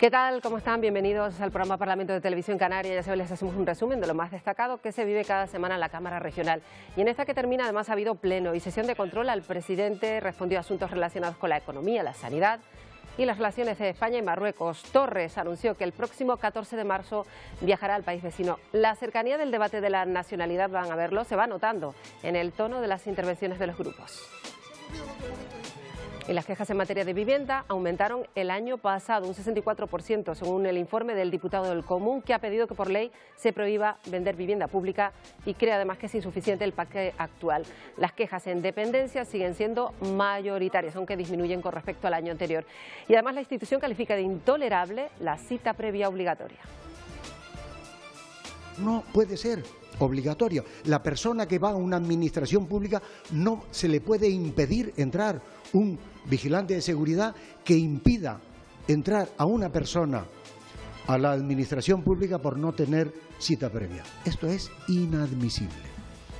¿Qué tal? ¿Cómo están? Bienvenidos al programa Parlamento de Televisión Canaria. Ya saben, les hacemos un resumen de lo más destacado que se vive cada semana en la Cámara Regional. Y en esta que termina, además, ha habido pleno y sesión de control. Al presidente respondió a asuntos relacionados con la economía, la sanidad y las relaciones de España y Marruecos. Torres anunció que el próximo 14 de marzo viajará al país vecino. La cercanía del debate de la nacionalidad, van a verlo, se va notando en el tono de las intervenciones de los grupos. Y las quejas en materia de vivienda aumentaron el año pasado un 64%, según el informe del diputado del Común, que ha pedido que por ley se prohíba vender vivienda pública y cree además que es insuficiente el paquete actual. Las quejas en dependencia siguen siendo mayoritarias, aunque disminuyen con respecto al año anterior. Y además la institución califica de intolerable la cita previa obligatoria. No puede ser obligatorio. La persona que va a una administración pública no se le puede impedir entrar. Un vigilante de seguridad que impida entrar a una persona a la administración pública por no tener cita previa. Esto es inadmisible.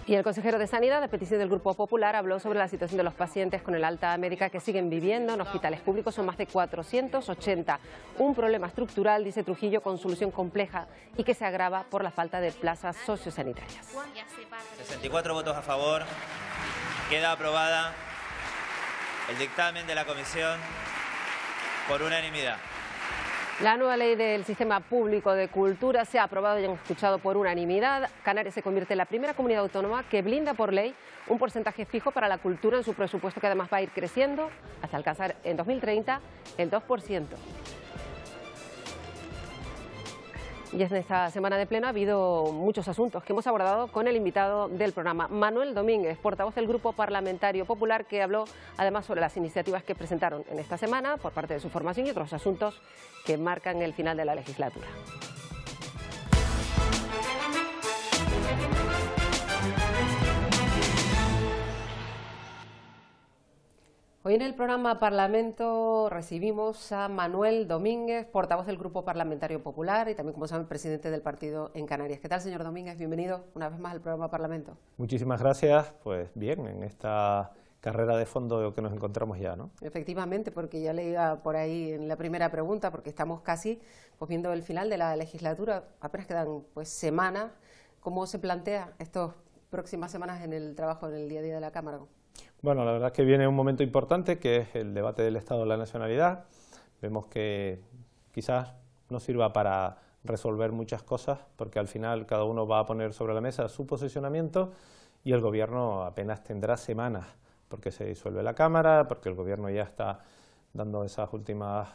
Y el consejero de Sanidad, a petición del Grupo Popular, habló sobre la situación de los pacientes con el alta médica que siguen viviendo en hospitales públicos. Son más de 480. Un problema estructural, dice Trujillo, con solución compleja y que se agrava por la falta de plazas sociosanitarias. 64 votos a favor. Queda aprobada el dictamen de la Comisión por unanimidad. La nueva ley del Sistema Público de Cultura se ha aprobado, ya hemos escuchado, por unanimidad. Canarias se convierte en la primera comunidad autónoma que blinda por ley un porcentaje fijo para la cultura en su presupuesto, que además va a ir creciendo hasta alcanzar en 2030 el 2%. Y en esta semana de pleno ha habido muchos asuntos que hemos abordado con el invitado del programa, Manuel Domínguez, portavoz del Grupo Parlamentario Popular, que habló además sobre las iniciativas que presentaron en esta semana por parte de su formación y otros asuntos que marcan el final de la legislatura. Hoy en el programa Parlamento recibimos a Manuel Domínguez, portavoz del Grupo Parlamentario Popular y también, como saben, presidente del partido en Canarias. ¿Qué tal, señor Domínguez? Bienvenido una vez más al programa Parlamento. Muchísimas gracias. Pues bien, en esta carrera de fondo que nos encontramos ya, ¿no? Efectivamente, porque ya leía por ahí en la primera pregunta, porque estamos casi viendo el final de la legislatura, apenas quedan pues semanas. ¿Cómo se plantea estas próximas semanas en el trabajo, en el día a día de la Cámara? Bueno, la verdad es que viene un momento importante, que es el debate del Estado de la Nacionalidad. Vemos que quizás no sirva para resolver muchas cosas, porque al final cada uno va a poner sobre la mesa su posicionamiento y el Gobierno apenas tendrá semanas, porque se disuelve la Cámara, porque el Gobierno ya está dando esas últimas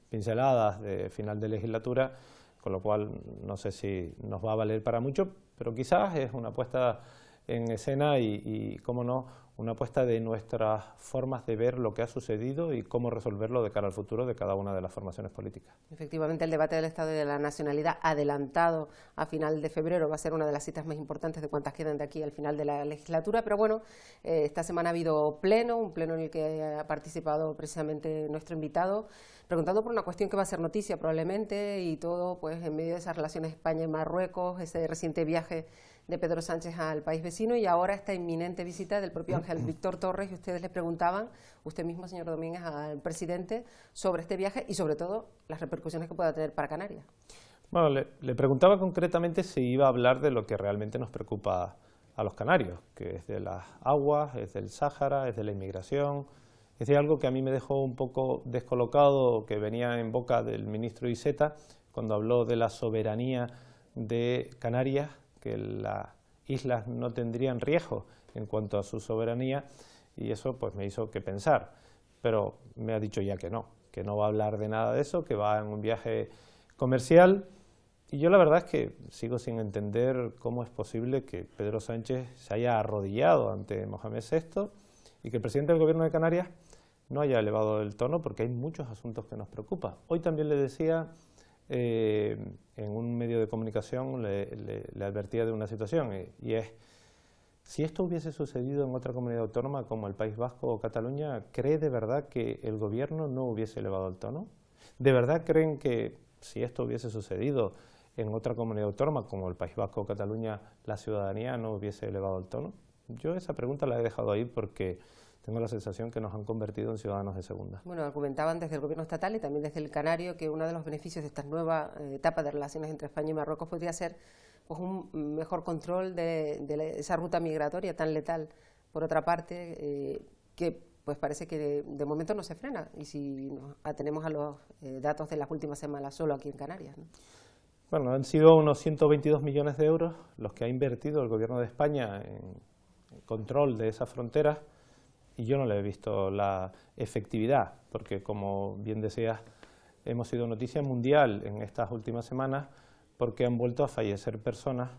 pinceladas de final de legislatura, con lo cual no sé si nos va a valer para mucho, pero quizás es una puesta en escena y cómo no, una apuesta de nuestras formas de ver lo que ha sucedido y cómo resolverlo de cara al futuro de cada una de las formaciones políticas. Efectivamente, el debate del Estado de la Nacionalidad adelantado a final de febrero va a ser una de las citas más importantes de cuantas quedan de aquí al final de la legislatura, pero bueno, esta semana ha habido un pleno en el que ha participado precisamente nuestro invitado, preguntando por una cuestión que va a ser noticia probablemente, y todo pues en medio de esas relaciones España y Marruecos, ese reciente viaje de Pedro Sánchez al país vecino y ahora esta inminente visita del propio Ángel Víctor Torres. Y ustedes le preguntaban, usted mismo, señor Domínguez, al presidente sobre este viaje y sobre todo las repercusiones que pueda tener para Canarias. Bueno, le preguntaba concretamente si iba a hablar de lo que realmente nos preocupa a los canarios, que es de las aguas, es del Sáhara, es de la inmigración. Es decir, algo que a mí me dejó un poco descolocado, que venía en boca del ministro Iceta cuando habló de la soberanía de Canarias, que las islas no tendrían riesgo en cuanto a su soberanía, y eso pues me hizo que pensar, pero me ha dicho ya que no va a hablar de nada de eso, que va en un viaje comercial, y yo la verdad es que sigo sin entender cómo es posible que Pedro Sánchez se haya arrodillado ante Mohamed VI y que el presidente del Gobierno de Canarias no haya elevado el tono, porque hay muchos asuntos que nos preocupan. Hoy también le decía, en un medio de comunicación le advertía de una situación, y es, si esto hubiese sucedido en otra comunidad autónoma como el País Vasco o Cataluña, ¿cree de verdad que el Gobierno no hubiese elevado el tono? ¿De verdad creen que si esto hubiese sucedido en otra comunidad autónoma como el País Vasco o Cataluña, la ciudadanía no hubiese elevado el tono? Yo esa pregunta la he dejado ahí porque tengo la sensación que nos han convertido en ciudadanos de segunda. Bueno, argumentaban desde el gobierno estatal y también desde el canario que uno de los beneficios de esta nueva etapa de relaciones entre España y Marruecos podría ser pues, un mejor control de esa ruta migratoria tan letal. Por otra parte, que pues parece que de momento no se frena, y si nos atenemos a los datos de las últimas semanas solo aquí en Canarias, ¿no? Bueno, han sido unos 122 millones de euros los que ha invertido el Gobierno de España en control de esas fronteras, y yo no le he visto la efectividad, porque como bien decías, hemos sido noticia mundial en estas últimas semanas porque han vuelto a fallecer personas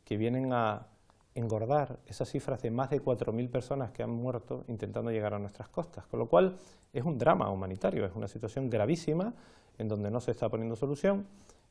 que vienen a engordar esas cifras de más de 4.000 personas que han muerto intentando llegar a nuestras costas, con lo cual es un drama humanitario, es una situación gravísima en donde no se está poniendo solución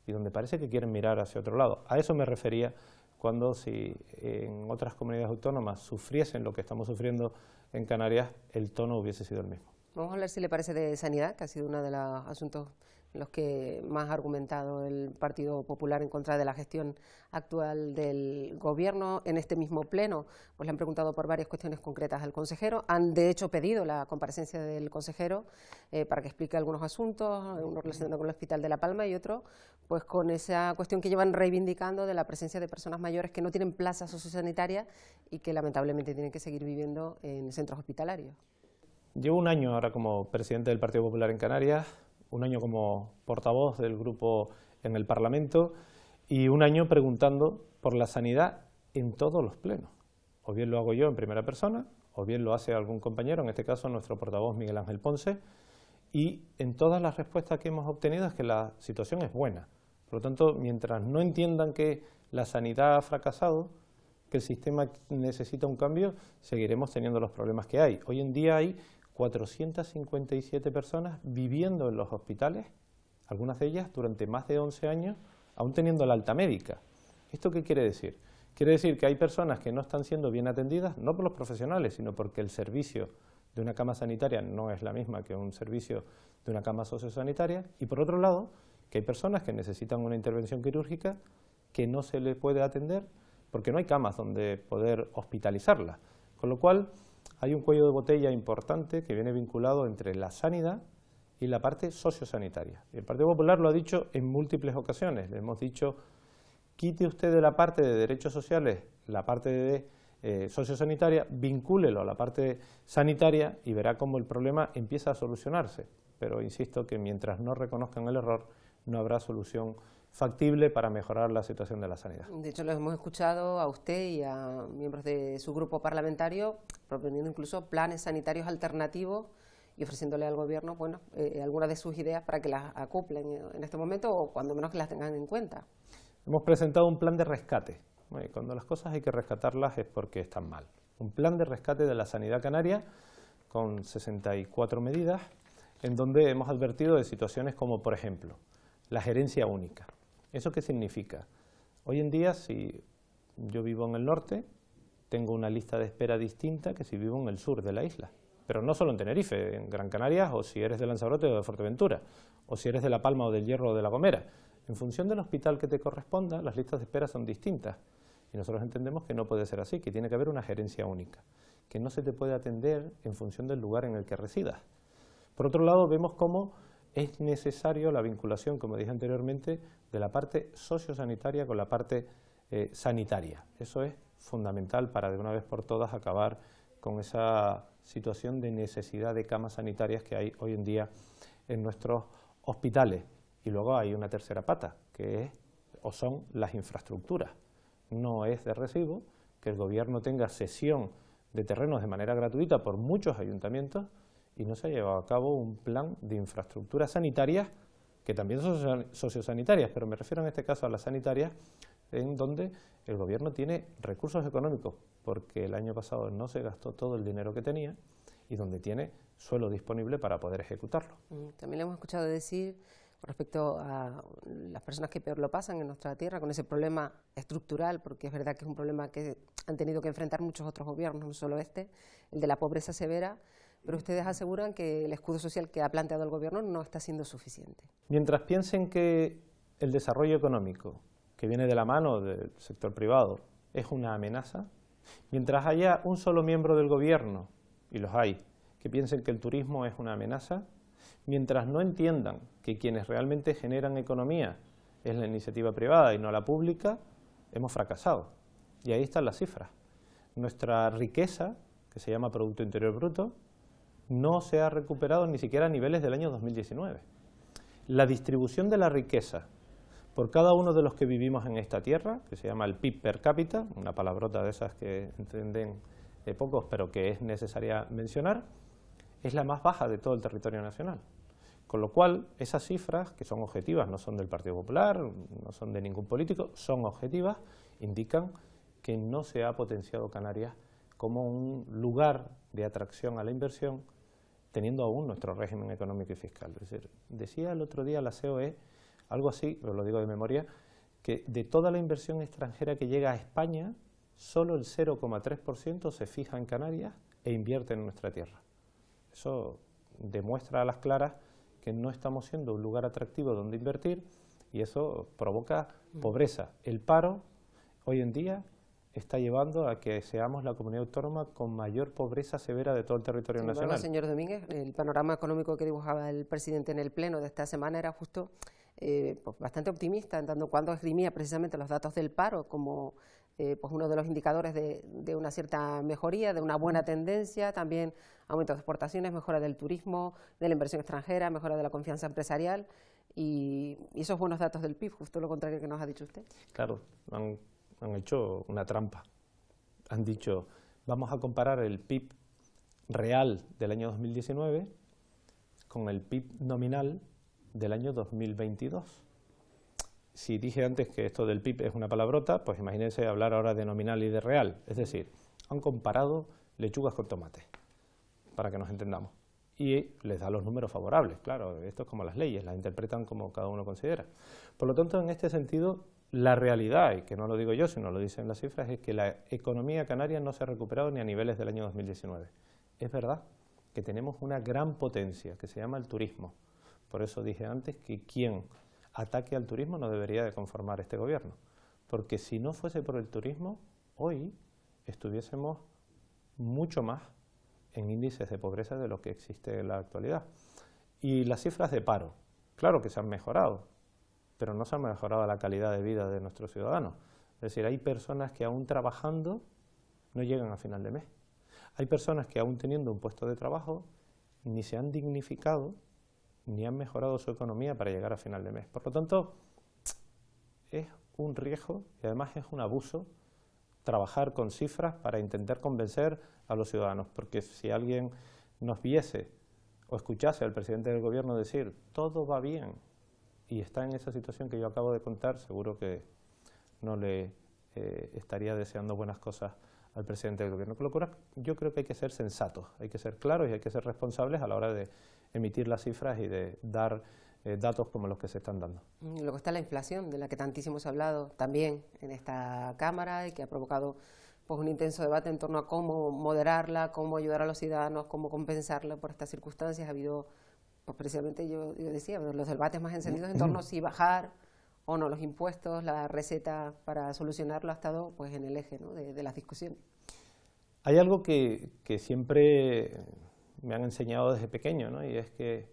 y donde parece que quieren mirar hacia otro lado. A eso me refería cuando, si en otras comunidades autónomas sufriesen lo que estamos sufriendo en Canarias, el tono hubiese sido el mismo. Vamos a hablar, si le parece, de sanidad, que ha sido uno de los asuntos en los que más ha argumentado el Partido Popular en contra de la gestión actual del Gobierno. En este mismo pleno pues le han preguntado por varias cuestiones concretas al consejero. Han, de hecho, pedido la comparecencia del consejero para que explique algunos asuntos, uno relacionado con el Hospital de La Palma y otro pues con esa cuestión que llevan reivindicando de la presencia de personas mayores que no tienen plaza sociosanitaria y que lamentablemente tienen que seguir viviendo en centros hospitalarios. Llevo un año ahora como presidente del Partido Popular en Canarias, un año como portavoz del grupo en el Parlamento y un año preguntando por la sanidad en todos los plenos. O bien lo hago yo en primera persona, o bien lo hace algún compañero, en este caso nuestro portavoz Miguel Ángel Ponce, y en todas las respuestas que hemos obtenido es que la situación es buena. Por lo tanto, mientras no entiendan que la sanidad ha fracasado, que el sistema necesita un cambio, seguiremos teniendo los problemas que hay. Hoy en día hay 457 personas viviendo en los hospitales, algunas de ellas durante más de 11 años, aún teniendo la alta médica. ¿Esto qué quiere decir? Quiere decir que hay personas que no están siendo bien atendidas, no por los profesionales, sino porque el servicio de una cama sanitaria no es la misma que un servicio de una cama sociosanitaria, y por otro lado, que hay personas que necesitan una intervención quirúrgica que no se le puede atender porque no hay camas donde poder hospitalizarlas, con lo cual hay un cuello de botella importante que viene vinculado entre la sanidad y la parte sociosanitaria. Y el Partido Popular lo ha dicho en múltiples ocasiones. Le hemos dicho, quite usted de la parte de derechos sociales la parte de sociosanitaria, vincúlelo a la parte sanitaria y verá cómo el problema empieza a solucionarse. Pero insisto que mientras no reconozcan el error, no habrá solución factible para mejorar la situación de la sanidad. De hecho, los hemos escuchado a usted y a miembros de su grupo parlamentario proponiendo incluso planes sanitarios alternativos y ofreciéndole al Gobierno, bueno, algunas de sus ideas para que las acoplen en este momento o cuando menos que las tengan en cuenta. Hemos presentado un plan de rescate. Cuando las cosas hay que rescatarlas es porque están mal. Un plan de rescate de la sanidad canaria con 64 medidas en donde hemos advertido de situaciones como, por ejemplo, la gerencia única. ¿Eso qué significa? Hoy en día, si yo vivo en el norte, tengo una lista de espera distinta que si vivo en el sur de la isla. Pero no solo en Tenerife, en Gran Canaria, o si eres de Lanzarote o de Fuerteventura, o si eres de La Palma o del Hierro o de La Gomera. En función del hospital que te corresponda, las listas de espera son distintas. Y nosotros entendemos que no puede ser así, que tiene que haber una gerencia única, que no se te puede atender en función del lugar en el que residas. Por otro lado, vemos cómo es necesario la vinculación, como dije anteriormente, de la parte sociosanitaria con la parte sanitaria. Eso es fundamental para de una vez por todas acabar con esa situación de necesidad de camas sanitarias que hay hoy en día en nuestros hospitales. Y luego hay una tercera pata, que es o son las infraestructuras. No es de recibo que el Gobierno tenga cesión de terrenos de manera gratuita por muchos ayuntamientos y no se ha llevado a cabo un plan de infraestructuras sanitarias, que también son sociosanitarias, pero me refiero en este caso a las sanitarias, en donde el Gobierno tiene recursos económicos, porque el año pasado no se gastó todo el dinero que tenía, y donde tiene suelo disponible para poder ejecutarlo. También le hemos escuchado decir, con respecto a las personas que peor lo pasan en nuestra tierra, con ese problema estructural, porque es verdad que es un problema que han tenido que enfrentar muchos otros gobiernos, no solo este, el de la pobreza severa, pero ustedes aseguran que el escudo social que ha planteado el Gobierno no está siendo suficiente. Mientras piensen que el desarrollo económico, que viene de la mano del sector privado, es una amenaza, mientras haya un solo miembro del Gobierno, y los hay, que piensen que el turismo es una amenaza, mientras no entiendan que quienes realmente generan economía es la iniciativa privada y no la pública, hemos fracasado. Y ahí están las cifras. Nuestra riqueza, que se llama Producto Interior Bruto, no se ha recuperado ni siquiera a niveles del año 2019. La distribución de la riqueza por cada uno de los que vivimos en esta tierra, que se llama el PIB per cápita, una palabrota de esas que entienden pocos, pero que es necesaria mencionar, es la más baja de todo el territorio nacional. Con lo cual, esas cifras, que son objetivas, no son del Partido Popular, no son de ningún político, son objetivas, indican que no se ha potenciado Canarias como un lugar de atracción a la inversión, teniendo aún nuestro régimen económico y fiscal. Es decir, decía el otro día la COE, algo así, pero lo digo de memoria, que de toda la inversión extranjera que llega a España, solo el 0,3% se fija en Canarias e invierte en nuestra tierra. Eso demuestra a las claras que no estamos siendo un lugar atractivo donde invertir y eso provoca pobreza. El paro hoy en día está llevando a que seamos la comunidad autónoma con mayor pobreza severa de todo el territorio nacional. Señor Domínguez, el panorama económico que dibujaba el presidente en el pleno de esta semana era justo pues bastante optimista, en tanto cuando esgrimía precisamente los datos del paro como pues uno de los indicadores de una cierta mejoría, de una buena tendencia, también aumento de exportaciones, mejora del turismo, de la inversión extranjera, mejora de la confianza empresarial y esos buenos datos del PIB, justo lo contrario que nos ha dicho usted. Claro, han hecho una trampa. Han dicho, vamos a comparar el PIB real del año 2019 con el PIB nominal del año 2022. Si dije antes que esto del PIB es una palabrota, pues imagínense hablar ahora de nominal y de real. Es decir, han comparado lechugas con tomates, para que nos entendamos. Y les da los números favorables, claro, esto es como las leyes, las interpretan como cada uno considera. Por lo tanto, en este sentido, la realidad, y que no lo digo yo, sino lo dicen las cifras, es que la economía canaria no se ha recuperado ni a niveles del año 2019. Es verdad que tenemos una gran potencia, que se llama el turismo. Por eso dije antes que quien ataque al turismo no debería de conformar este gobierno, porque si no fuese por el turismo, hoy estuviésemos mucho más en índices de pobreza de lo que existe en la actualidad. Y las cifras de paro, claro que se han mejorado, pero no se ha mejorado la calidad de vida de nuestros ciudadanos. Es decir, hay personas que aún trabajando no llegan a final de mes. Hay personas que aún teniendo un puesto de trabajo ni se han dignificado ni han mejorado su economía para llegar a final de mes. Por lo tanto, es un riesgo y además es un abuso trabajar con cifras para intentar convencer a los ciudadanos, porque si alguien nos viese o escuchase al presidente del gobierno decir todo va bien y está en esa situación que yo acabo de contar, seguro que no le estaría deseando buenas cosas al presidente del gobierno. Con lo cual, yo creo que hay que ser sensatos, hay que ser claros y hay que ser responsables a la hora de emitir las cifras y de dar datos como los que se están dando. Luego está la inflación, de la que tantísimo se ha hablado también en esta Cámara y que ha provocado pues, un intenso debate en torno a cómo moderarla, cómo ayudar a los ciudadanos, cómo compensarla por estas circunstancias. Ha habido, pues precisamente yo decía, los debates más encendidos en torno a si bajar o no los impuestos, la receta para solucionarlo ha estado pues, en el eje, ¿no? de las discusiones. Hay algo que siempre me han enseñado desde pequeño, ¿no? Y es que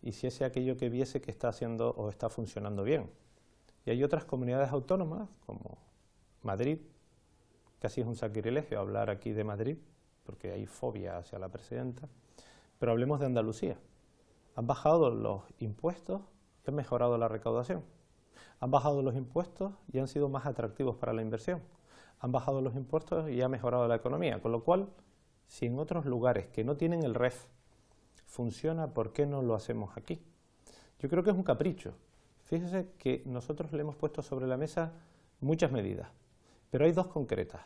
hiciese aquello que viese que está haciendo o está funcionando bien. Y hay otras comunidades autónomas, como Madrid, casi es un sacrilegio hablar aquí de Madrid, porque hay fobia hacia la presidenta, pero hablemos de Andalucía. Han bajado los impuestos y han mejorado la recaudación. Han bajado los impuestos y han sido más atractivos para la inversión. Han bajado los impuestos y ha mejorado la economía, con lo cual, si en otros lugares que no tienen el REF funciona, ¿por qué no lo hacemos aquí? Yo creo que es un capricho. Fíjese que nosotros le hemos puesto sobre la mesa muchas medidas, pero hay dos concretas.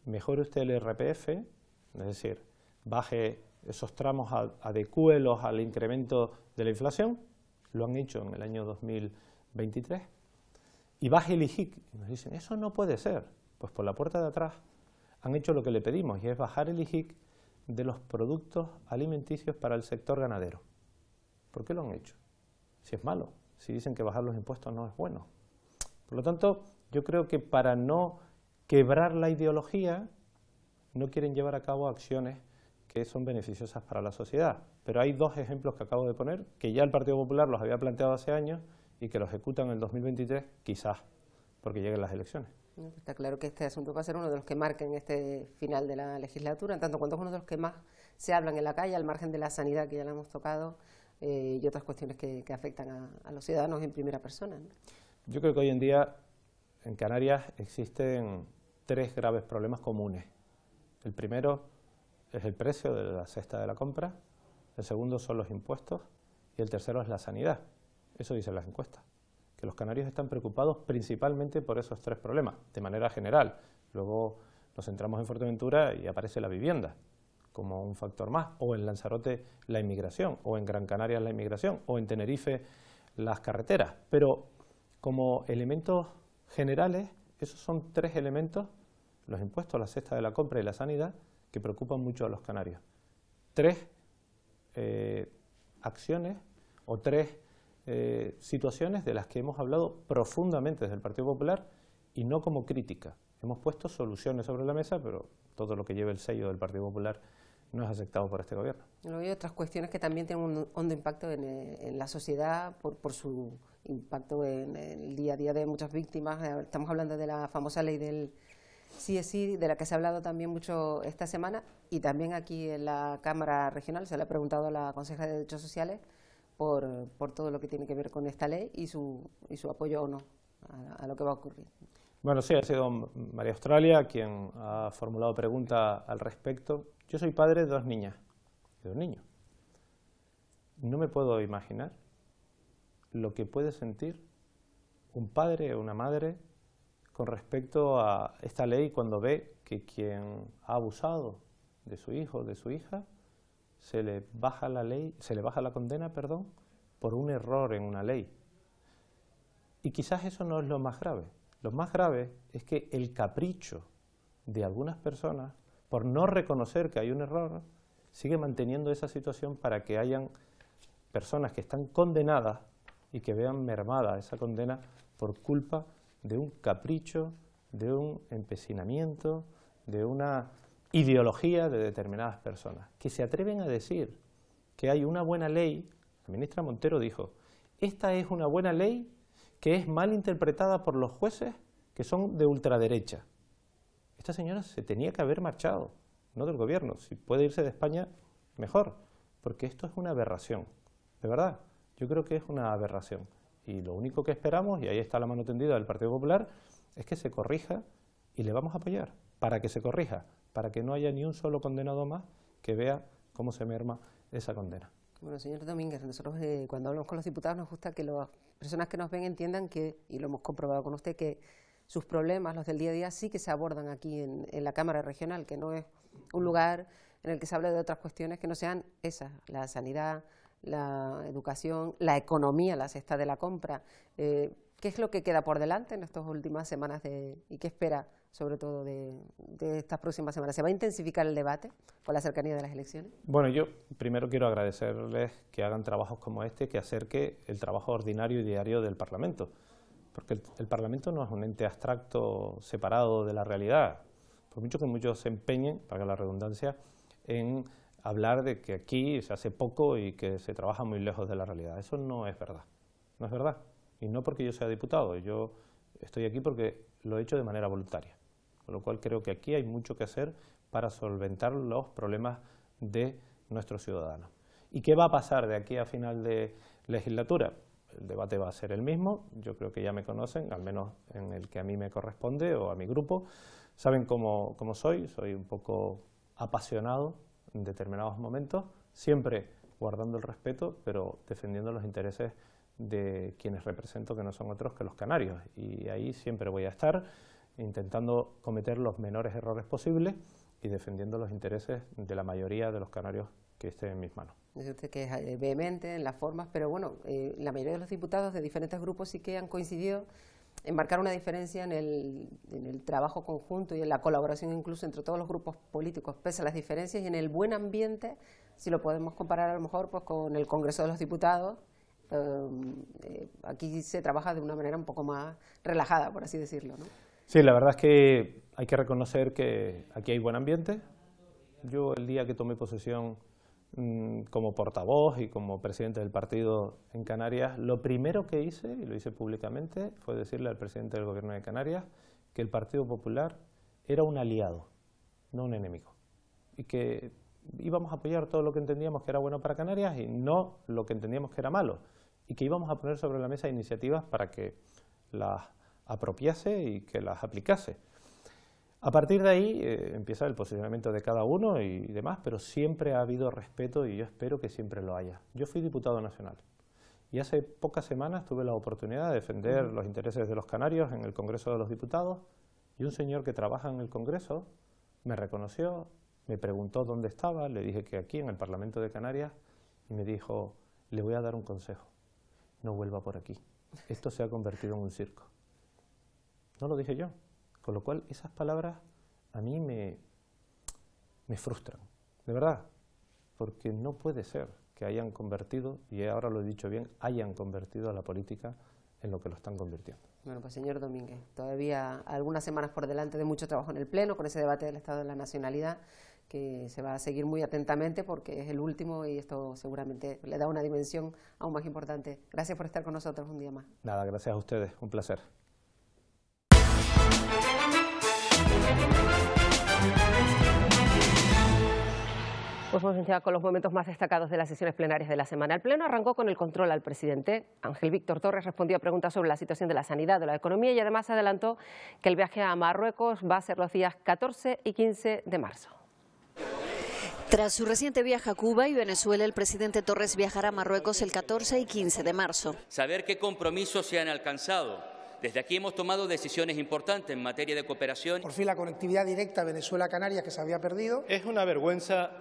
Mejore usted el IRPF, es decir, baje esos tramos, adecúelos al incremento de la inflación, lo han hecho en el año 2023, y baje el IGIC. Y nos dicen, eso no puede ser. Pues por la puerta de atrás han hecho lo que le pedimos, y es bajar el IGIC de los productos alimenticios para el sector ganadero. ¿Por qué lo han hecho? Si es malo, si dicen que bajar los impuestos no es bueno. Por lo tanto, yo creo que para no quebrar la ideología, no quieren llevar a cabo acciones que son beneficiosas para la sociedad. Pero hay dos ejemplos que acabo de poner, que ya el Partido Popular los había planteado hace años y que lo ejecutan en el 2023, quizás porque lleguen las elecciones. Está claro que este asunto va a ser uno de los que marquen este final de la legislatura, en tanto cuanto es uno de los que más se hablan en la calle, al margen de la sanidad, que ya la hemos tocado, y otras cuestiones que afectan a los ciudadanos en primera persona, ¿no? Yo creo que hoy en día en Canarias existen tres graves problemas comunes. El primero es el precio de la cesta de la compra, el segundo son los impuestos y el tercero es la sanidad. Eso dicen las encuestas, que los canarios están preocupados principalmente por esos tres problemas, de manera general. Luego nos centramos en Fuerteventura y aparece la vivienda como un factor más, o en Lanzarote la inmigración, o en Gran Canaria la inmigración, o en Tenerife las carreteras. Pero como elementos generales, esos son tres elementos, los impuestos, la cesta de la compra y la sanidad, que preocupan mucho a los canarios. Tres acciones o tres situaciones de las que hemos hablado profundamente desde el Partido Popular y no como crítica. Hemos puesto soluciones sobre la mesa, pero todo lo que lleve el sello del Partido Popular no es aceptado por este gobierno. Luego hay otras cuestiones que también tienen un hondo impacto en la sociedad por su impacto en el día a día de muchas víctimas. Estamos hablando de la famosa ley del sí, de la que se ha hablado también mucho esta semana, y también aquí en la Cámara Regional se le ha preguntado a la consejera de Derechos Sociales por todo lo que tiene que ver con esta ley y su apoyo o no a lo que va a ocurrir. Bueno, sí, ha sido María Australia quien ha formulado pregunta al respecto. Yo soy padre de dos niñas, de dos niños. No me puedo imaginar lo que puede sentir un padre o una madre con respecto a esta ley cuando ve que quien ha abusado de su hijo o de su hija se le baja la condena, por un error en una ley. Y quizás eso no es lo más grave. Lo más grave es que el capricho de algunas personas, por no reconocer que hay un error, sigue manteniendo esa situación para que hayan personas que están condenadas y que vean mermada esa condena por culpa de un capricho, de un empecinamiento, de una ideología de determinadas personas, que se atreven a decir que hay una buena ley. La ministra Montero dijo, esta es una buena ley que es mal interpretada por los jueces que son de ultraderecha. Esta señora se tenía que haber marchado, no del gobierno. Si puede irse de España, mejor, porque esto es una aberración. De verdad, yo creo que es una aberración. Y lo único que esperamos, y ahí está la mano tendida del Partido Popular, es que se corrija y le vamos a apoyar para que se corrija, para que no haya ni un solo condenado más que vea cómo se merma esa condena. Bueno, señor Domínguez, nosotros cuando hablamos con los diputados nos gusta que las personas que nos ven entiendan que, y lo hemos comprobado con usted, que sus problemas, los del día a día, sí que se abordan aquí en la Cámara Regional, que no es un lugar en el que se hable de otras cuestiones que no sean esas, la sanidad, la educación, la economía, la cesta de la compra. ¿Qué es lo que queda por delante en estas últimas semanas y qué espera, sobre todo, de estas próximas semanas? ¿Se va a intensificar el debate con la cercanía de las elecciones? Bueno, yo primero quiero agradecerles que hagan trabajos como este, que acerque el trabajo ordinario y diario del Parlamento, porque el Parlamento no es un ente abstracto separado de la realidad, por mucho que muchos se empeñen, para la redundancia, en hablar de que aquí se hace poco y que se trabaja muy lejos de la realidad. Eso no es verdad, no es verdad. Y no porque yo sea diputado, yo estoy aquí porque lo he hecho de manera voluntaria. Con lo cual creo que aquí hay mucho que hacer para solventar los problemas de nuestros ciudadanos. ¿Y qué va a pasar de aquí a final de legislatura? El debate va a ser el mismo, yo creo que ya me conocen, al menos en el que a mí me corresponde o a mi grupo. Saben cómo soy un poco apasionado en determinados momentos, siempre guardando el respeto, pero defendiendo los intereses de quienes represento, que no son otros que los canarios. Y ahí siempre voy a estar intentando cometer los menores errores posibles y defendiendo los intereses de la mayoría de los canarios que estén en mis manos. Dice usted que es vehemente en las formas, pero bueno, la mayoría de los diputados de diferentes grupos sí que han coincidido en marcar una diferencia en el trabajo conjunto y en la colaboración incluso entre todos los grupos políticos, pese a las diferencias, y en el buen ambiente, si lo podemos comparar a lo mejor pues con el Congreso de los Diputados. Aquí se trabaja de una manera un poco más relajada, por así decirlo, ¿no? Sí, la verdad es que hay que reconocer que aquí hay buen ambiente, Yo el día que tomé posesión como portavoz y como presidente del partido en Canarias, lo primero que hice, y lo hice públicamente, fue decirle al presidente del Gobierno de Canarias que el Partido Popular era un aliado, no un enemigo, y que íbamos a apoyar todo lo que entendíamos que era bueno para Canarias y no lo que entendíamos que era malo, y que íbamos a poner sobre la mesa iniciativas para que las apropiase y que las aplicase. A partir de ahí empieza el posicionamiento de cada uno y demás, pero siempre ha habido respeto y yo espero que siempre lo haya. Yo fui diputado nacional y hace pocas semanas tuve la oportunidad de defender los intereses de los canarios en el Congreso de los Diputados y un señor que trabaja en el Congreso me reconoció, me preguntó dónde estaba, le dije que aquí en el Parlamento de Canarias y me dijo, le voy a dar un consejo, no vuelva por aquí, esto se ha convertido en un circo. No lo dije yo. Con lo cual, esas palabras a mí me frustran, de verdad, porque no puede ser que hayan convertido, y ahora lo he dicho bien, hayan convertido a la política en lo que lo están convirtiendo. Bueno, pues señor Domínguez, todavía algunas semanas por delante de mucho trabajo en el Pleno, con ese debate del Estado de la Nacionalidad, que se va a seguir muy atentamente porque es el último y esto seguramente le da una dimensión aún más importante. Gracias por estar con nosotros un día más. Nada, gracias a ustedes, un placer. Pues vamos ya con los momentos más destacados de las sesiones plenarias de la semana. El Pleno arrancó con el control al presidente. Ángel Víctor Torres respondió a preguntas sobre la situación de la sanidad, de la economía y además adelantó que el viaje a Marruecos va a ser los días 14 y 15 de marzo. Tras su reciente viaje a Cuba y Venezuela, el presidente Torres viajará a Marruecos el 14 y 15 de marzo. Saber qué compromisos se han alcanzado. Desde aquí hemos tomado decisiones importantes en materia de cooperación. Por fin la conectividad directa Venezuela-Canarias que se había perdido. Es una vergüenza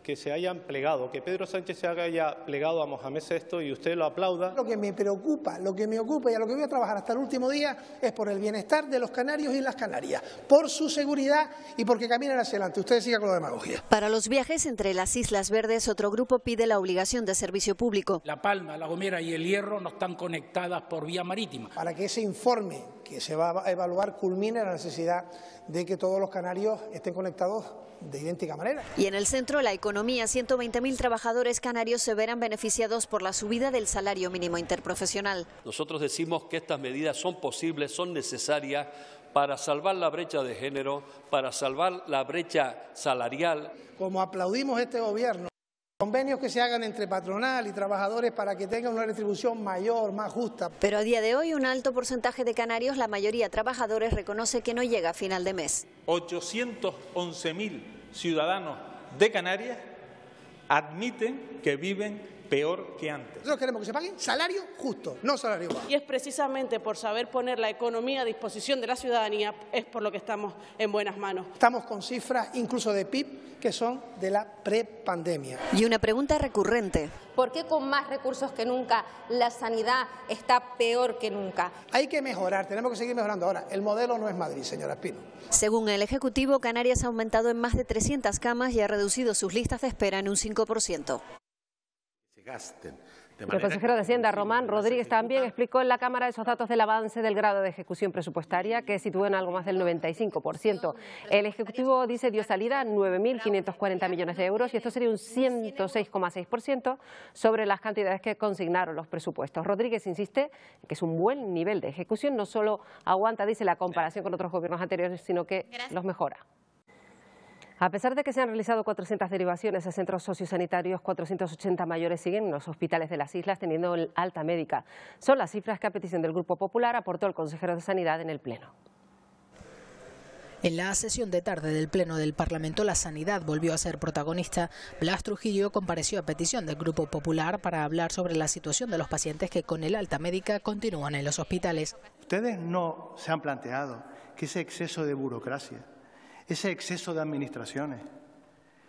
que se hayan plegado, que Pedro Sánchez se haya plegado a Mohamed VI y usted lo aplauda. Lo que me preocupa, lo que me ocupa y a lo que voy a trabajar hasta el último día es por el bienestar de los canarios y las Canarias, por su seguridad y porque caminen hacia adelante. Usted siga con la demagogia. Para los viajes entre las Islas Verdes, otro grupo pide la obligación de servicio público. La Palma, La Gomera y El Hierro no están conectadas por vía marítima. Para que ese informe que se va a evaluar culmine la necesidad de que todos los canarios estén conectados de idéntica manera. Y en el centro, la economía, 120.000 trabajadores canarios se verán beneficiados por la subida del salario mínimo interprofesional. Nosotros decimos que estas medidas son posibles, son necesarias para salvar la brecha de género, para salvar la brecha salarial. Como aplaudimos este gobierno, convenios que se hagan entre patronal y trabajadores para que tengan una retribución mayor, más justa. Pero a día de hoy un alto porcentaje de canarios, la mayoría trabajadores, reconoce que no llega a final de mes. 811.000 ciudadanos de Canarias admiten que viven peor que antes. Nosotros queremos que se paguen salario justo, no salario bajo. Y es precisamente por saber poner la economía a disposición de la ciudadanía es por lo que estamos en buenas manos. Estamos con cifras incluso de PIB que son de la prepandemia. Y una pregunta recurrente. ¿Por qué con más recursos que nunca la sanidad está peor que nunca? Hay que mejorar, tenemos que seguir mejorando. Ahora, el modelo no es Madrid, señora Espino. Según el Ejecutivo, Canarias ha aumentado en más de 300 camas y ha reducido sus listas de espera en un 5%. El consejero de Hacienda, Román Rodríguez, también explicó en la Cámara esos datos del avance del grado de ejecución presupuestaria, que sitúa en algo más del 95%. El Ejecutivo dice dio salida a 9.540 millones de euros y esto sería un 106,6% sobre las cantidades que consignaron los presupuestos. Rodríguez insiste en que es un buen nivel de ejecución, no solo aguanta, dice, la comparación con otros gobiernos anteriores, sino que los mejora. A pesar de que se han realizado 400 derivaciones a centros sociosanitarios, 480 mayores siguen en los hospitales de las islas teniendo alta médica. Son las cifras que a petición del Grupo Popular aportó el consejero de Sanidad en el Pleno. En la sesión de tarde del Pleno del Parlamento, la sanidad volvió a ser protagonista. Blas Trujillo compareció a petición del Grupo Popular para hablar sobre la situación de los pacientes que con el alta médica continúan en los hospitales. ¿Ustedes no se han planteado que ese exceso de burocracia, ese exceso de administraciones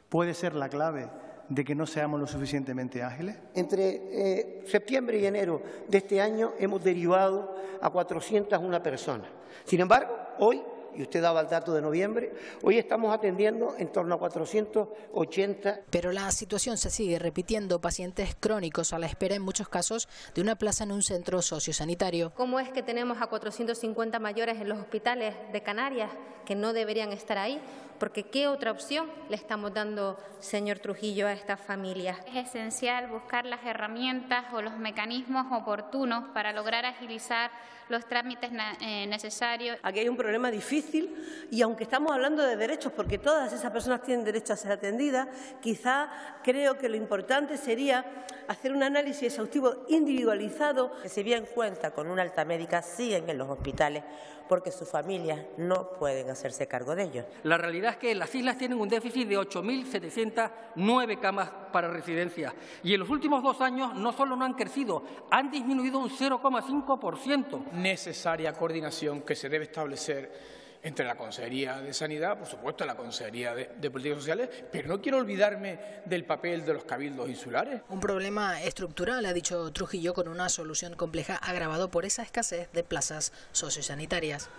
puede ser la clave de que no seamos lo suficientemente ágiles? Entre septiembre y enero de este año hemos derivado a 401 personas. Sin embargo, hoy, y usted daba el dato de noviembre, hoy estamos atendiendo en torno a 480. Pero la situación se sigue repitiendo, pacientes crónicos a la espera en muchos casos de una plaza en un centro sociosanitario. ¿Cómo es que tenemos a 450 mayores en los hospitales de Canarias que no deberían estar ahí? porque ¿qué otra opción le estamos dando, señor Trujillo, a estas familias? Es esencial buscar las herramientas o los mecanismos oportunos para lograr agilizar los trámites necesarios. Aquí hay un problema difícil y aunque estamos hablando de derechos, porque todas esas personas tienen derecho a ser atendidas, quizá creo que lo importante sería hacer un análisis exhaustivo individualizado. Que si bien cuenta con una alta médica, siguen en los hospitales porque sus familias no pueden hacerse cargo de ellos. La realidad es que las islas tienen un déficit de 8.709 camas para residencia y en los últimos 2 años no solo no han crecido, han disminuido un 0,5%. Necesaria coordinación que se debe establecer entre la Consejería de Sanidad, por supuesto, la Consejería de Políticas Sociales, pero no quiero olvidarme del papel de los cabildos insulares. Un problema estructural, ha dicho Trujillo, con una solución compleja agravado por esa escasez de plazas sociosanitarias.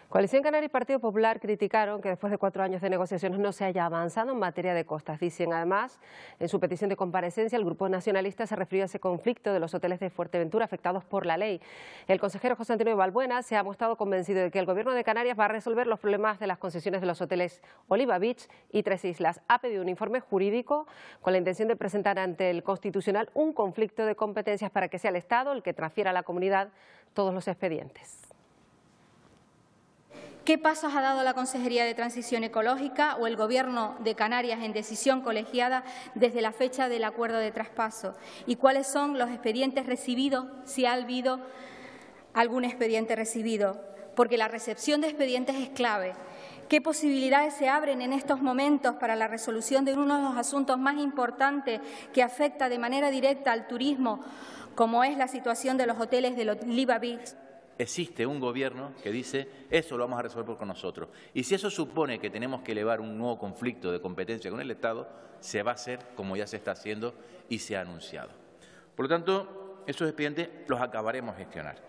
Coalición Canaria y Partido Popular criticaron que después de 4 años de negociaciones no se haya avanzado en materia de costas. Dicen además, en su petición de comparecencia, el Grupo Nacionalista se refirió a ese conflicto de los hoteles de Fuerteventura afectados por la ley. El consejero José Antonio Balbuena se ha mostrado convencido de que el Gobierno de Canarias va a resolver los problemas de las concesiones de los hoteles Oliva Beach y Tres Islas. Ha pedido un informe jurídico con la intención de presentar ante el Constitucional un conflicto de competencias para que sea el Estado el que transfiera a la comunidad todos los expedientes. ¿Qué pasos ha dado la Consejería de Transición Ecológica o el Gobierno de Canarias en decisión colegiada desde la fecha del acuerdo de traspaso? ¿Y cuáles son los expedientes recibidos, si ha habido algún expediente recibido? Porque la recepción de expedientes es clave. ¿Qué posibilidades se abren en estos momentos para la resolución de uno de los asuntos más importantes que afecta de manera directa al turismo, como es la situación de los hoteles de Oliva Beach? Existe un gobierno que dice, eso lo vamos a resolver con nosotros. Y si eso supone que tenemos que elevar un nuevo conflicto de competencia con el Estado, se va a hacer como ya se está haciendo y se ha anunciado. Por lo tanto, esos expedientes los acabaremos de gestionar.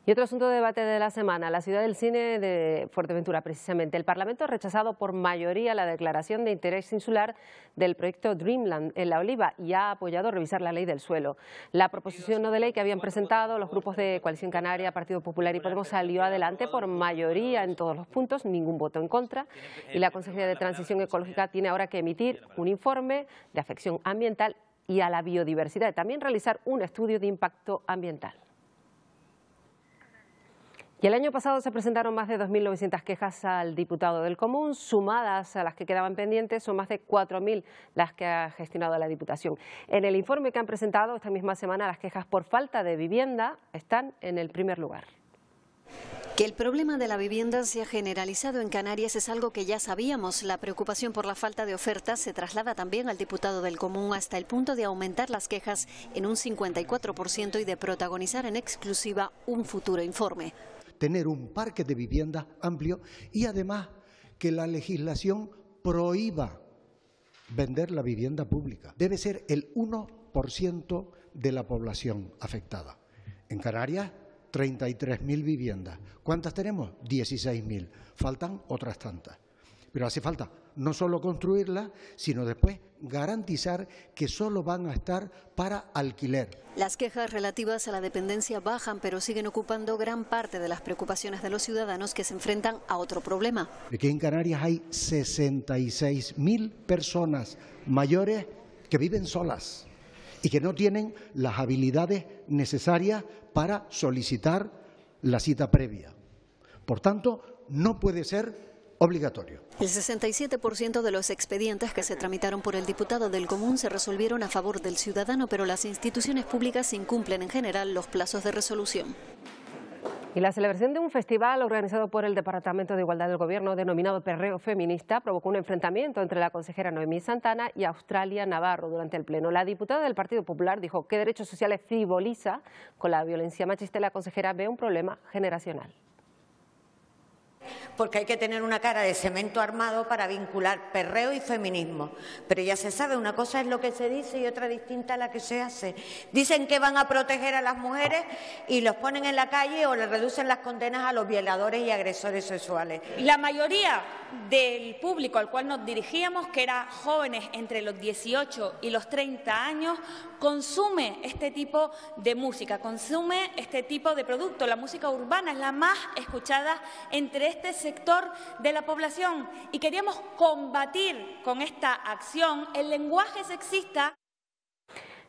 Y otro asunto de debate de la semana, la ciudad del cine de Fuerteventura, precisamente. El Parlamento ha rechazado por mayoría la declaración de interés insular del proyecto Dreamland en La Oliva y ha apoyado revisar la ley del suelo. La proposición no de ley que habían presentado los grupos de Coalición Canaria, Partido Popular y Podemos salió adelante por mayoría en todos los puntos, ningún voto en contra. Y la Consejería de Transición Ecológica tiene ahora que emitir un informe de afección ambiental y a la biodiversidad y también realizar un estudio de impacto ambiental. Y el año pasado se presentaron más de 2.900 quejas al diputado del Común, sumadas a las que quedaban pendientes, son más de 4.000 las que ha gestionado la Diputación. En el informe que han presentado esta misma semana, las quejas por falta de vivienda están en el primer lugar. Que el problema de la vivienda se ha generalizado en Canarias es algo que ya sabíamos. La preocupación por la falta de oferta se traslada también al diputado del Común hasta el punto de aumentar las quejas en un 54% y de protagonizar en exclusiva un futuro informe. Tener un parque de vivienda amplio y además que la legislación prohíba vender la vivienda pública. Debe ser el 1% de la población afectada. En Canarias, 33.000 viviendas. ¿Cuántas tenemos? 16.000. Faltan otras tantas. Pero hace falta no solo construirlas, sino después garantizar que solo van a estar para alquiler. Las quejas relativas a la dependencia bajan, pero siguen ocupando gran parte de las preocupaciones de los ciudadanos que se enfrentan a otro problema. Aquí en Canarias hay 66.000 personas mayores que viven solas y que no tienen las habilidades necesarias para solicitar la cita previa. Por tanto, no puede ser obligatorio. El 67% de los expedientes que se tramitaron por el diputado del Común se resolvieron a favor del ciudadano, pero las instituciones públicas incumplen en general los plazos de resolución. Y la celebración de un festival organizado por el Departamento de Igualdad del Gobierno, denominado Perreo Feminista, provocó un enfrentamiento entre la consejera Noemí Santana y Australia Navarro durante el Pleno. La diputada del Partido Popular dijo que Derechos Sociales frivoliza con la violencia machista y la consejera ve un problema generacional. Porque hay que tener una cara de cemento armado para vincular perreo y feminismo. Pero ya se sabe, una cosa es lo que se dice y otra distinta a la que se hace. Dicen que van a proteger a las mujeres y los ponen en la calle o les reducen las condenas a los violadores y agresores sexuales. La mayoría del público al cual nos dirigíamos, que era jóvenes entre los 18 y los 30 años, consume este tipo de música, consume este tipo de producto. La música urbana es la más escuchada entre este sector sector de la población y queríamos combatir con esta acción el lenguaje sexista.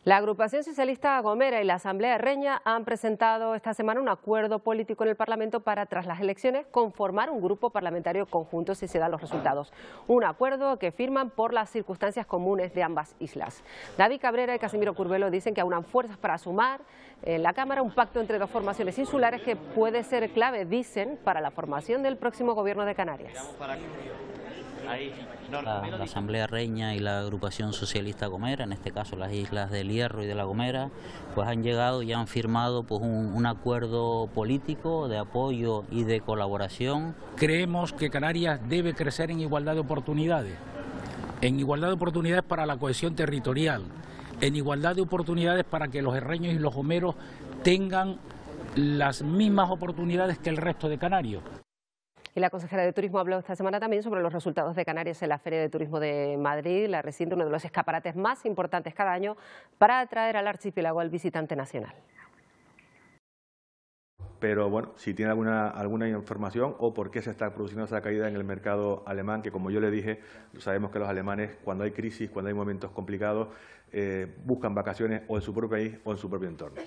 La agrupación socialista Gomera y la Asamblea Reña han presentado esta semana un acuerdo político en el Parlamento para, tras las elecciones, conformar un grupo parlamentario conjunto si se dan los resultados. Un acuerdo que firman por las circunstancias comunes de ambas islas. David Cabrera y Casimiro Curbelo dicen que aunan fuerzas para sumar en la Cámara un pacto entre dos formaciones insulares que puede ser clave, dicen, para la formación del próximo gobierno de Canarias. La Asamblea Reña y la agrupación socialista Gomera, en este caso las islas del Hierro y de La Gomera, pues han llegado y han firmado pues un acuerdo político de apoyo y de colaboración. Creemos que Canarias debe crecer en igualdad de oportunidades para la cohesión territorial, en igualdad de oportunidades para que los herreños y los gomeros tengan las mismas oportunidades que el resto de canarios. Y la consejera de Turismo habló esta semana también sobre los resultados de Canarias en la Feria de Turismo de Madrid, la reciente, uno de los escaparates más importantes cada año para atraer al archipiélago al visitante nacional. Pero bueno, si tiene alguna información o por qué se está produciendo esa caída en el mercado alemán, que como yo le dije, sabemos que los alemanes cuando hay crisis, cuando hay momentos complicados, buscan vacaciones o en su propio país o en su propio entorno.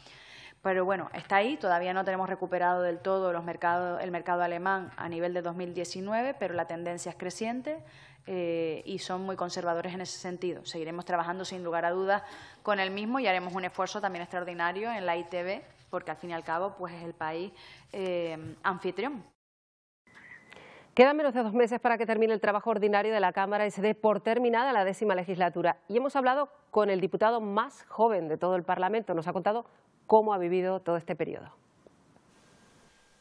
Pero bueno, está ahí, todavía no tenemos recuperado del todo el mercado alemán a nivel de 2019, pero la tendencia es creciente y son muy conservadores en ese sentido. Seguiremos trabajando sin lugar a dudas con el mismo y haremos un esfuerzo también extraordinario en la ITV, porque al fin y al cabo pues es el país anfitrión. Quedan menos de 2 meses para que termine el trabajo ordinario de la Cámara y se dé por terminada la 10ª legislatura. Y hemos hablado con el diputado más joven de todo el Parlamento. Nos ha contado cómo ha vivido todo este periodo.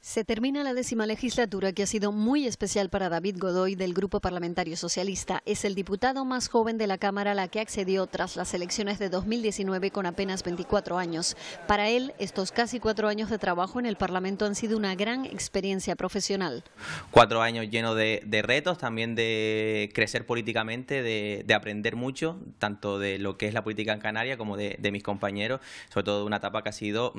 Se termina la 10ª legislatura, que ha sido muy especial para David Godoy, del Grupo Parlamentario Socialista. Es el diputado más joven de la Cámara a la que accedió tras las elecciones de 2019 con apenas 24 años. Para él, estos casi 4 años de trabajo en el Parlamento han sido una gran experiencia profesional. 4 años llenos de retos, también de crecer políticamente, de aprender mucho, tanto de lo que es la política en Canarias como de mis compañeros. Sobre todo una etapa que ha sido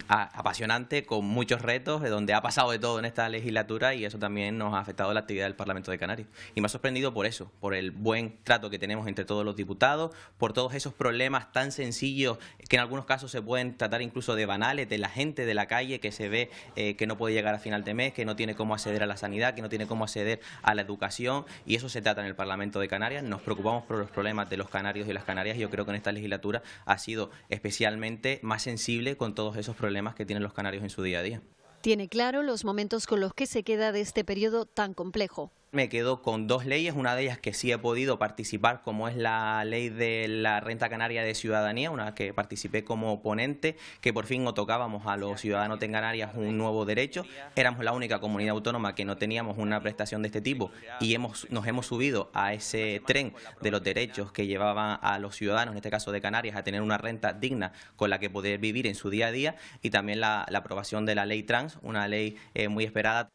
apasionante, con muchos retos, de donde ha pasado de todo en esta legislatura y eso también nos ha afectado la actividad del Parlamento de Canarias. Y me ha sorprendido por eso, por el buen trato que tenemos entre todos los diputados, por todos esos problemas tan sencillos que en algunos casos se pueden tratar incluso de banales, de la gente de la calle que se ve que no puede llegar a final de mes, que no tiene cómo acceder a la sanidad, que no tiene cómo acceder a la educación, y eso se trata en el Parlamento de Canarias. Nos preocupamos por los problemas de los canarios y las canarias y yo creo que en esta legislatura ha sido especialmente más sensible con todos esos problemas que tienen los canarios en su día a día. Tiene claro los momentos con los que se queda de este periodo tan complejo. Me quedo con 2 leyes, una de ellas que sí he podido participar, como es la ley de la renta canaria de ciudadanía, una que participé como ponente, que por fin otorgábamos a los ciudadanos de Canarias un nuevo derecho. Éramos la única comunidad autónoma que no teníamos una prestación de este tipo y nos hemos subido a ese tren de los derechos que llevaban a los ciudadanos, en este caso de Canarias, a tener una renta digna con la que poder vivir en su día a día, y también la aprobación de la ley trans, una ley muy esperada.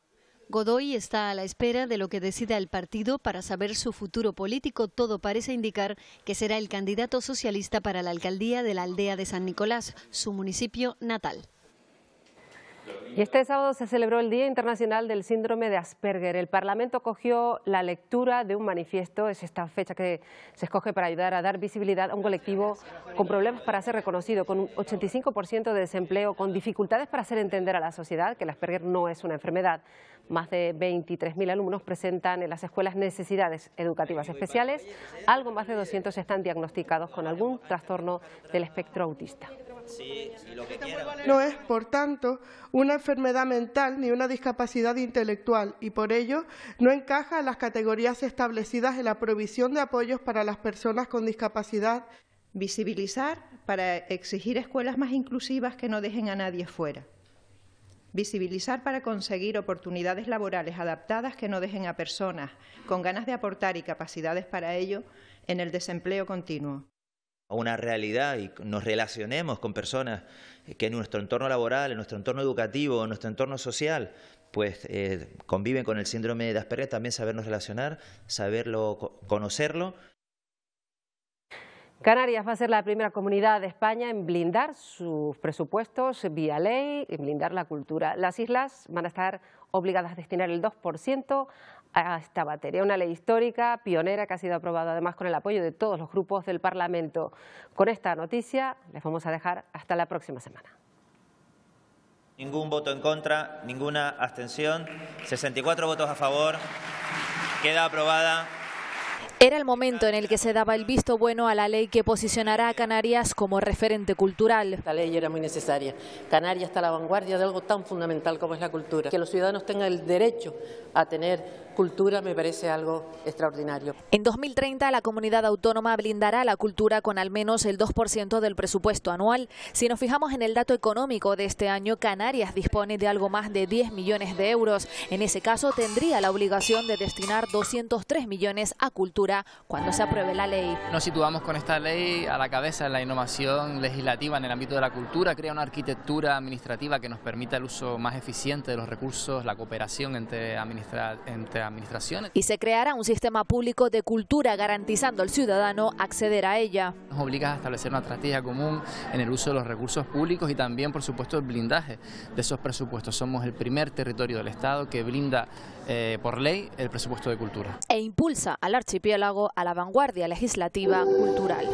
Godoy está a la espera de lo que decida el partido para saber su futuro político. Todo parece indicar que será el candidato socialista para la alcaldía de la aldea de San Nicolás, su municipio natal. Y este sábado se celebró el Día Internacional del Síndrome de Asperger. El Parlamento acogió la lectura de un manifiesto, es esta fecha que se escoge para ayudar a dar visibilidad a un colectivo con problemas para ser reconocido, con un 85% de desempleo, con dificultades para hacer entender a la sociedad que el Asperger no es una enfermedad. Más de 23.000 alumnos presentan en las escuelas necesidades educativas especiales. Algo más de 200 están diagnosticados con algún trastorno del espectro autista. No es, por tanto, una enfermedad mental ni una discapacidad intelectual y por ello no encaja en las categorías establecidas en la provisión de apoyos para las personas con discapacidad. Visibilizar para exigir escuelas más inclusivas que no dejen a nadie fuera. Visibilizar para conseguir oportunidades laborales adaptadas que no dejen a personas con ganas de aportar y capacidades para ello en el desempleo continuo. Una realidad y nos relacionemos con personas que en nuestro entorno laboral, en nuestro entorno educativo, en nuestro entorno social, pues conviven con el síndrome de Asperger, también sabernos relacionar, saberlo, conocerlo. Canarias va a ser la primera comunidad de España en blindar sus presupuestos vía ley, en blindar la cultura. Las islas van a estar obligadas a destinar el 2% a esta materia. Una ley histórica, pionera, que ha sido aprobada además con el apoyo de todos los grupos del Parlamento. Con esta noticia les vamos a dejar hasta la próxima semana. Ningún voto en contra, ninguna abstención, 64 votos a favor. Queda aprobada. Era el momento en el que se daba el visto bueno a la ley que posicionará a Canarias como referente cultural. Esta ley era muy necesaria. Canarias está a la vanguardia de algo tan fundamental como es la cultura. Que los ciudadanos tengan el derecho a tener cultura me parece algo extraordinario. En 2030 la comunidad autónoma blindará la cultura con al menos el 2% del presupuesto anual. Si nos fijamos en el dato económico de este año, Canarias dispone de algo más de 10 millones de euros. En ese caso tendría la obligación de destinar 203 millones a cultura cuando se apruebe la ley. Nos situamos con esta ley a la cabeza en la innovación legislativa en el ámbito de la cultura, crea una arquitectura administrativa que nos permita el uso más eficiente de los recursos, la cooperación entre administraciones. Y se creará un sistema público de cultura garantizando al ciudadano acceder a ella. Nos obliga a establecer una estrategia común en el uso de los recursos públicos y también, por supuesto, el blindaje de esos presupuestos. Somos el primer territorio del Estado que blinda por ley el presupuesto de cultura. E impulsa al archipiélago a la vanguardia legislativa cultural.